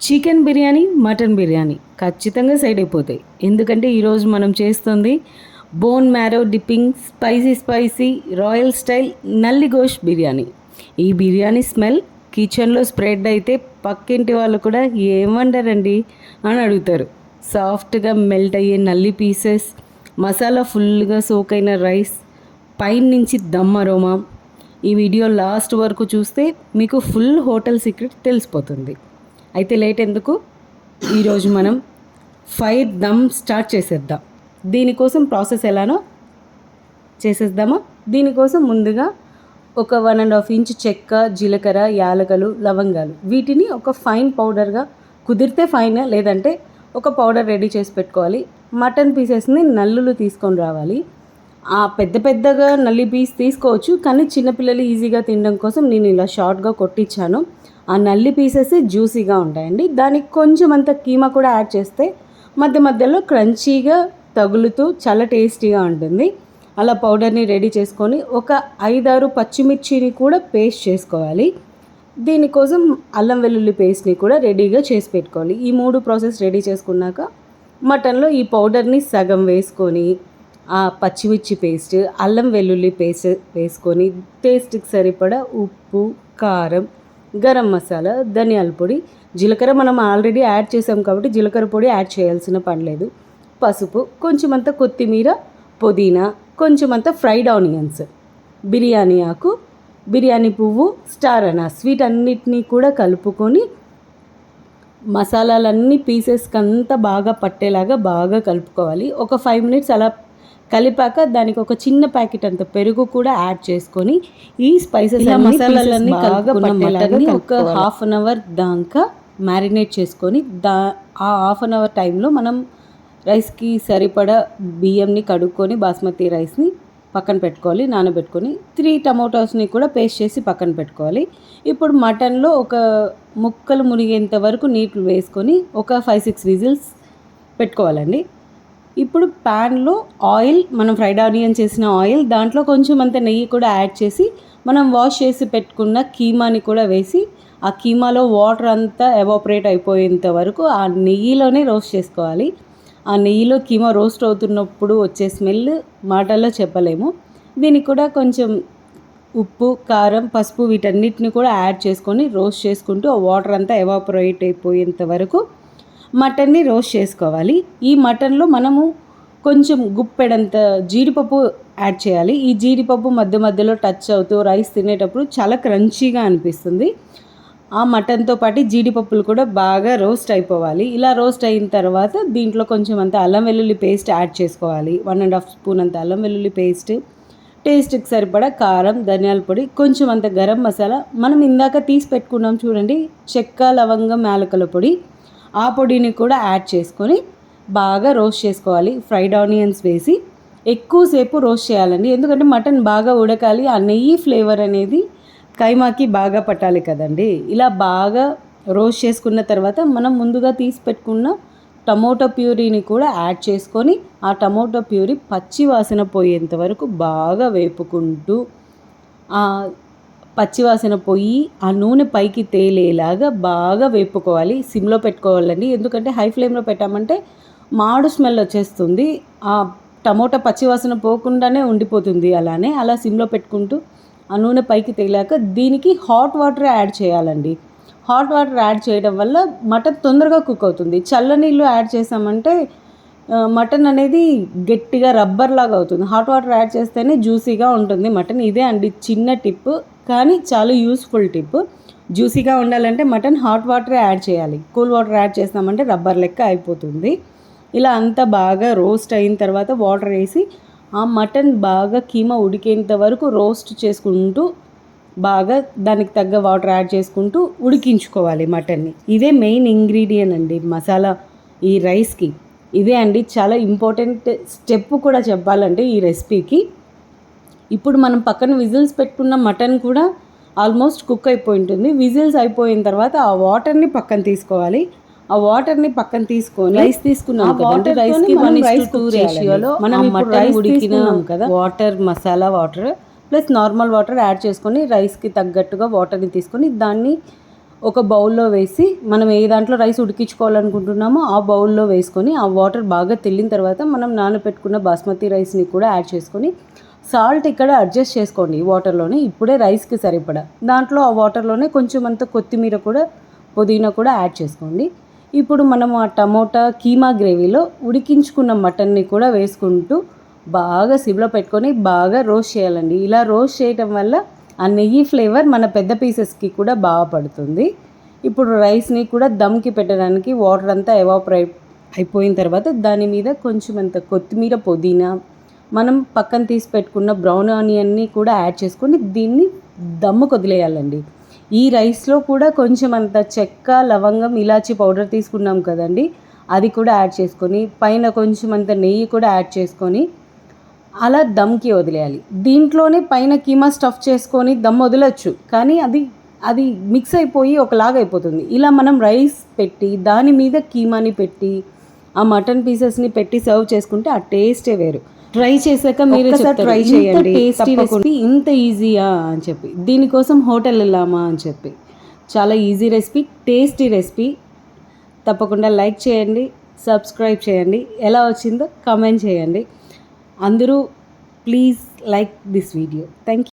Chicken biryani, mutton biryani ఖచ్చితంగా side అయిపోతాయి. ఎందుకంటే ఈరోజు మనం చేస్తుంది bone marrow dipping spicy royal style నల్లి గోష్ బిర్యానీ. ఈ బిర్యానీ స్మెల్ కిచెన్లో స్ప్రెడ్ అయితే పక్కింటి వాళ్ళు కూడా ఏమంటారండి అని అడుగుతారు. సాఫ్ట్గా మెల్ట్ అయ్యే నల్లి పీసెస్, మసాలా ఫుల్గా సోక్ అయిన రైస్, పైన నుంచి దమ్ అరోమా. ఈ వీడియో లాస్ట్ వరకు చూస్తే మీకు ఫుల్ హోటల్ సీక్రెట్ తెలిసిపోతుంది. అయితే లేట్ ఎందుకు, ఈరోజు మనం ఫైర్ దమ్ స్టార్ట్ చేసేద్దాం. దీనికోసం ప్రాసెస్ ఎలానో చేసేద్దామా. దీనికోసం ముందుగా ఒక 1.5 ఇంచ్ చెక్క, జీలకర్ర, యాలకలు, లవంగాలు వీటిని ఒక ఫైన్ పౌడర్గా, కుదిరితే ఫైన్ లేదంటే ఒక పౌడర్ రెడీ చేసి పెట్టుకోవాలి. మటన్ పీసెస్ని నల్లులు తీసుకొని రావాలి. పెద్ద పెద్దగా నల్లి పీస్ తీసుకోవచ్చు, కానీ చిన్నపిల్లలు ఈజీగా తినడం కోసం నేను ఇలా షార్ట్గా కొట్టించాను. ఆ నల్లి పీసెస్ జ్యూసీగా ఉంటాయండి. దానికి కొంచెం అంత కీమా కూడా యాడ్ చేస్తే మధ్య మధ్యలో క్రంచీగా తగులుతూ చాలా టేస్టీగా ఉంటుంది. అలా పౌడర్ని రెడీ చేసుకొని ఒక 5-6 పచ్చిమిర్చిని కూడా పేస్ట్ చేసుకోవాలి. దీనికోసం అల్లం వెల్లుల్లి పేస్ట్ని కూడా రెడీగా చేసి పెట్టుకోవాలి. ఈ 3 ప్రాసెస్ రెడీ చేసుకున్నాక మటన్లో ఈ పౌడర్ని సగం వేసుకొని, ఆ పచ్చిమిర్చి పేస్ట్, అల్లం వెల్లుల్లి పేస్ట్ వేసుకొని, టేస్ట్కి సరిపడా ఉప్పు, కారం, గరం మసాలా, ధనియాల పొడి, జీలకర్ర మనం ఆల్రెడీ యాడ్ చేసాం కాబట్టి జీలకర్ర పొడి యాడ్ చేయాల్సిన పని లేదు. పసుపు, కొంచెం అంత కొత్తిమీర, పుదీనా, కొంచెం అంత ఫ్రైడ్ ఆనియన్స్, బిర్యానీ ఆకు, బిర్యానీ పువ్వు, స్టార్ అనాస్ వీటన్నిటినీ కూడా కలుపుకొని మసాలాలన్నీ పీసెస్కి అంతా బాగా పట్టేలాగా బాగా కలుపుకోవాలి. ఒక 5 మినిట్స్ అలా కలిపాక దానికి ఒక చిన్న ప్యాకెట్ అంత పెరుగు కూడా యాడ్ చేసుకొని ఈ స్పైసెస్ మసాలాలన్నీ బాగా పట్టేలాగా ఒక 1/2 అవర్ దాకా మ్యారినేట్ చేసుకొని ఆ 1/2 అవర్ టైంలో మనం రైస్కి సరిపడా బియ్యంని కడుక్కొని బాస్మతి రైస్ని పక్కన పెట్టుకోవాలి, నానబెట్టుకొని 3 టమోటాస్ని కూడా పేస్ట్ చేసి పక్కన పెట్టుకోవాలి. ఇప్పుడు మటన్లో ఒక ముక్కలు మునిగేంత వరకు నీళ్ళు వేసుకొని ఒక 5-6 విజిల్స్ పెట్టుకోవాలండి. ఇప్పుడు ప్యాన్లో ఆయిల్, మనం ఫ్రైడ్ ఆనియన్ చేసిన ఆయిల్, దాంట్లో కొంచెం అంత నెయ్యి కూడా యాడ్ చేసి మనం వాష్ చేసి పెట్టుకున్న కీమాని కూడా వేసి ఆ కీమాలో వాటర్ అంతా ఎవాపరేట్ అయిపోయేంత వరకు ఆ నెయ్యిలోనే రోస్ట్ చేసుకోవాలి. ఆ నెయ్యిలో కీమా రోస్ట్ అవుతున్నప్పుడు వచ్చే స్మెల్ మాటల్లో చెప్పలేము. దీనికి కూడా కొంచెం ఉప్పు, కారం, పసుపు వీటన్నిటిని కూడా యాడ్ చేసుకొని రోస్ట్ చేసుకుంటూ ఆ వాటర్ అంతా ఎవాపరేట్ అయిపోయేంత వరకు మటన్ని రోస్ట్ చేసుకోవాలి. ఈ మటన్లో మనము కొంచెం గుప్పెడంత జీడిపప్పు యాడ్ చేయాలి. ఈ జీడిపప్పు మధ్య మధ్యలో టచ్ అవుతూ రైస్ తినేటప్పుడు చాలా క్రంచీగా అనిపిస్తుంది. ఆ మటన్తో పాటు జీడిపప్పులు కూడా బాగా రోస్ట్ అయిపోవాలి. ఇలా రోస్ట్ అయిన తర్వాత దీంట్లో కొంచెం అంత అల్లం వెల్లుల్లి పేస్ట్ యాడ్ చేసుకోవాలి. 1.5 స్పూన్ అంత అల్లం వెల్లుల్లి పేస్ట్, టేస్ట్కి సరిపడా కారం, ధనియాల పొడి, కొంచెం అంత గరం మసాలా, మనం ఇందాక తీసి పెట్టుకున్నాం చూడండి చెక్క, లవంగం, యాలకుల పొడి, ఆ పొడిని కూడా యాడ్ చేసుకొని బాగా రోస్ట్ చేసుకోవాలి. ఫ్రైడ్ ఆనియన్స్ వేసి ఎక్కువసేపు రోస్ట్ చేయాలండి. ఎందుకంటే మటన్ బాగా ఉడకాలి, ఆ నెయ్యి ఫ్లేవర్ అనేది కైమాకి బాగా పట్టాలి కదండి. ఇలా బాగా రోస్ట్ చేసుకున్న తర్వాత మనం ముందుగా తీసి పెట్టుకున్న టమోటో ప్యూరీని కూడా యాడ్ చేసుకొని ఆ టమోటో ప్యూరీ పచ్చి వాసన పోయేంత వరకు బాగా వేపుకుంటూ పచ్చివాసన పోయి ఆ నూనె పైకి తేలేలాగా బాగా వేపుకోవాలి. సిమ్లో పెట్టుకోవాలండి. ఎందుకంటే హై ఫ్లేమ్లో పెట్టామంటే మాడు స్మెల్ వచ్చేస్తుంది, ఆ టమోటా పచ్చివాసన పోకుండానే ఉండిపోతుంది. అలా సిమ్లో పెట్టుకుంటూ ఆ నూనె పైకి తేలాక దీనికి హాట్ వాటర్ యాడ్ చేయాలండి. హాట్ వాటర్ యాడ్ చేయడం వల్ల మటన్ తొందరగా కుక్ అవుతుంది. చల్లనీళ్ళు యాడ్ చేసామంటే మటన్ అనేది గట్టిగా రబ్బర్ లాగా అవుతుంది. హాట్ వాటర్ యాడ్ చేస్తేనే జ్యూసీగా ఉంటుంది మటన్. ఇదే అండి చిన్న టిప్, కానీ చాలా యూస్ఫుల్ టిప్. జ్యూసీగా ఉండాలంటే మటన్ హాట్ వాటర్ యాడ్ చేయాలి. కూల్ వాటర్ యాడ్ చేస్తామంటే రబ్బర్ లెక్క అయిపోతుంది. ఇలా అంతా బాగా రోస్ట్ అయిన తర్వాత వాటర్ వేసి ఆ మటన్ బాగా కీమా ఉడికేంత వరకు రోస్ట్ చేసుకుంటూ బాగా దానికి తగ్గ వాటర్ యాడ్ చేసుకుంటూ ఉడికించుకోవాలి మటన్ని. ఇదే మెయిన్ ఇంగ్రీడియంట్ అండి మసాలా ఈ రైస్కి. ఇదే అండి చాలా ఇంపార్టెంట్ స్టెప్ కూడా చెప్పాలంటే ఈ రెసిపీకి. ఇప్పుడు మనం పక్కన విజిల్స్ పెట్టుకున్న మటన్ కూడా ఆల్మోస్ట్ కుక్ అయిపోయి ఉంటుంది. విజిల్స్ అయిపోయిన తర్వాత ఆ వాటర్ని పక్కన తీసుకోవాలి. ఆ వాటర్ని పక్కన తీసుకొని రైస్ తీసుకున్నాం వాటర్ రైస్కి 1:2 రేషియోలో మనం మటన్ ఉడికినాం కదా, water, masala water plus normal water add చేసుకొని రైస్కి తగ్గట్టుగా వాటర్ని తీసుకొని దాన్ని ఒక బౌల్లో వేసి మనం ఏ దాంట్లో రైస్ ఉడికించుకోవాలనుకుంటున్నామో ఆ బౌల్లో వేసుకొని ఆ వాటర్ బాగా తెల్లిన తర్వాత మనం నానబెట్టుకున్న బాస్మతి రైస్ని కూడా యాడ్ చేసుకొని సాల్ట్ ఇక్కడ అడ్జస్ట్ చేసుకోండి వాటర్లోనే, ఇప్పుడే రైస్కి సరిపడా. దాంట్లో ఆ వాటర్లోనే కొంచెం అంత కొత్తిమీర కూడా పుదీనా కూడా యాడ్ చేసుకోండి. ఇప్పుడు మనము ఆ టమోటా కీమా గ్రేవీలో ఉడికించుకున్న మటన్ని కూడా వేసుకుంటూ బాగా సిమ్లో పెట్టుకొని బాగా రోస్ట్ చేయాలండి. ఇలా రోస్ట్ చేయటం వల్ల ఆ నెయ్యి ఫ్లేవర్ మన పెద్ద పీసెస్కి కూడా బాగా పడుతుంది. ఇప్పుడు రైస్ని కూడా దమ్కి పెట్టడానికి వాటర్ అంతా ఎవాపరేట్ అయిపోయిన తర్వాత దాని మీద కొంచెం అంత కొత్తిమీర పుదీనా మనం పక్కన తీసి పెట్టుకున్న బ్రౌన్ ఆనియన్ని కూడా యాడ్ చేసుకొని దీన్ని దమ్ముకు వదిలేయాలండి. ఈ రైస్లో కూడా కొంచెం అంత చెక్క లవంగం ఇలాచీ పౌడర్ తీసుకున్నాం కదండి, అది కూడా యాడ్ చేసుకొని పైన కొంచెం అంత నెయ్యి కూడా యాడ్ చేసుకొని అలా దమ్కి వదిలేయాలి. దీంట్లోనే పైన కీమా స్టఫ్ చేసుకొని దమ్ వదలొచ్చు, కానీ అది మిక్స్ అయిపోయి ఒకలాగా అయిపోతుంది. ఇలా మనం రైస్ పెట్టి దాని మీద కీమాని పెట్టి ఆ మటన్ పీసెస్ని పెట్టి సర్వ్ చేసుకుంటే ఆ టేస్టే వేరు. ట్రై చేశాక మీరే చెప్తారు ట్రై చేయండి, టేస్టీ రెసిపీ ఇంత ఈజీయా అని చెప్పి. దీనికోసం హోటల్ వెళ్ళామా అని చెప్పి. చాలా ఈజీ రెసిపీ, టేస్టీ రెసిపీ. తప్పకుండా లైక్ చేయండి, సబ్స్క్రైబ్ చేయండి, ఎలా వచ్చిందో కామెంట్ చేయండి. అందరూ please like this video. Thank you.